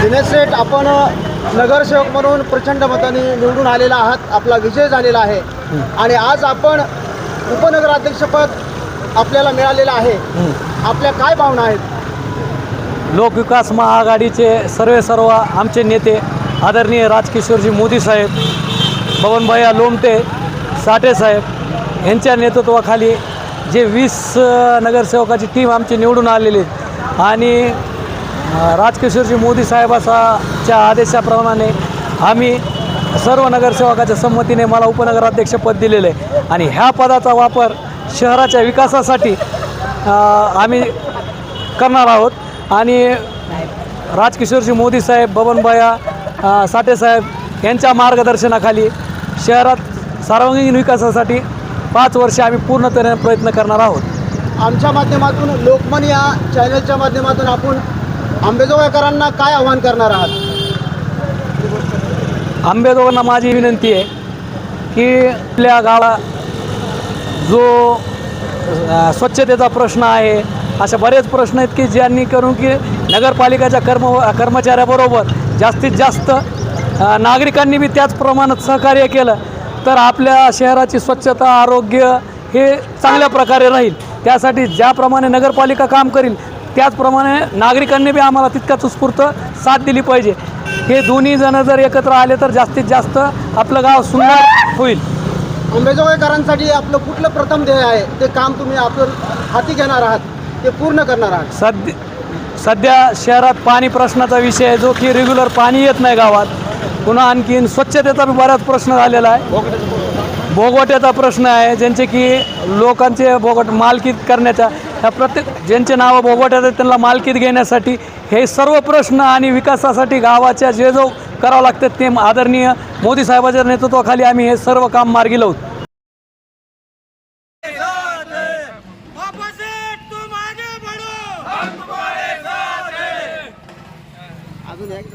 दिनेश शेठ, आपण नगरसेवक म्हणून प्रचंड मताने निवडून आलेला आहात, आपला विजय झालेला आहे आणि आज आपण उपनगराध्यक्षपद आपल्याला मिळालेलं आहे. आपल्या काय भावना आहेत? लोकविकास महाआघाडीचे सर्व आमचे नेते आदरणीय राजकिशोरजी मोदी साहेब, बबनभैया लोमटे, साठे साहेब यांच्या नेतृत्वाखाली जे 20 नगरसेवकाची टीम आमची निवडून आलेली आहे आणि राजकिशोरजी मोदी साहेबाच्या आदेशाप्रमाणे आम्ही सर्व नगरसेवकाच्या संमतीने मला उपनगराध्यक्षपद दिलेलं आहे आणि ह्या पदाचा वापर शहराच्या विकासासाठी आम्ही करणार आहोत. आणि राजकिशोरजी मोदी साहेब, बबनभैया साठे साहेब यांच्या मार्गदर्शनाखाली शहरात सर्वांगीण विकासासाठी 5 वर्ष आम्ही पूर्णपणे प्रयत्न करणार आहोत. आमच्या माध्यमातून, लोकमन या चॅनलच्या माध्यमातून आपण आंबेजोगाईकरांना काय आवाहन करणार आहात? आंबेजोगाईंना माझी विनंती आहे की आपल्या गावाला जो स्वच्छतेचा प्रश्न आहे, अशा बरेच प्रश्न आहेत की ज्यांनी करून की नगरपालिकेच्या कर्मचाऱ्याबरोबर जास्तीत जास्त नागरिकांनी बी त्याच प्रमाणात सहकार्य केलं तर आपल्या शहराची स्वच्छता, आरोग्य हे चांगल्या प्रकारे राहील. त्यासाठी ज्याप्रमाणे नगरपालिका काम करील त्याचप्रमाणे नागरिकांनी बी आम्हाला तितकाच उत्स्फूर्त साथ दिली पाहिजे. हे दोन्ही जण जर एकत्र आले तर जास्तीत जास्त आपलं गाव सुंदर होईल. आंबेजोगाईकरांसाठी आपलं कुठलं प्रथम ध्येय आहे, ते काम तुम्ही आपलं हाती घेणार आहात, ते पूर्ण करणार आहात? सध्या शहरात पाणी प्रश्नाचा विषय आहे, जो की रेग्युलर पाणी येत नाही गावात. पुन्हा आणखीन स्वच्छतेचा बी बराच प्रश्न झालेला आहे. भोगवट्याचा प्रश्न आहे, ज्यांचे की लोकांचे भोगट मालकीत करण्याच्या ह्या प्रत्येक ज्यांचे नावं भोगवट्यात आहेत त्यांना मालकीत घेण्यासाठी हे सर्व प्रश्न आणि विकासासाठी गावाच्या जे जो करावं लागतं ते आदरणीय मोदी साहेबांच्या नेतृत्वाखाली आम्ही हे सर्व काम मार्गी लावू. अजून एक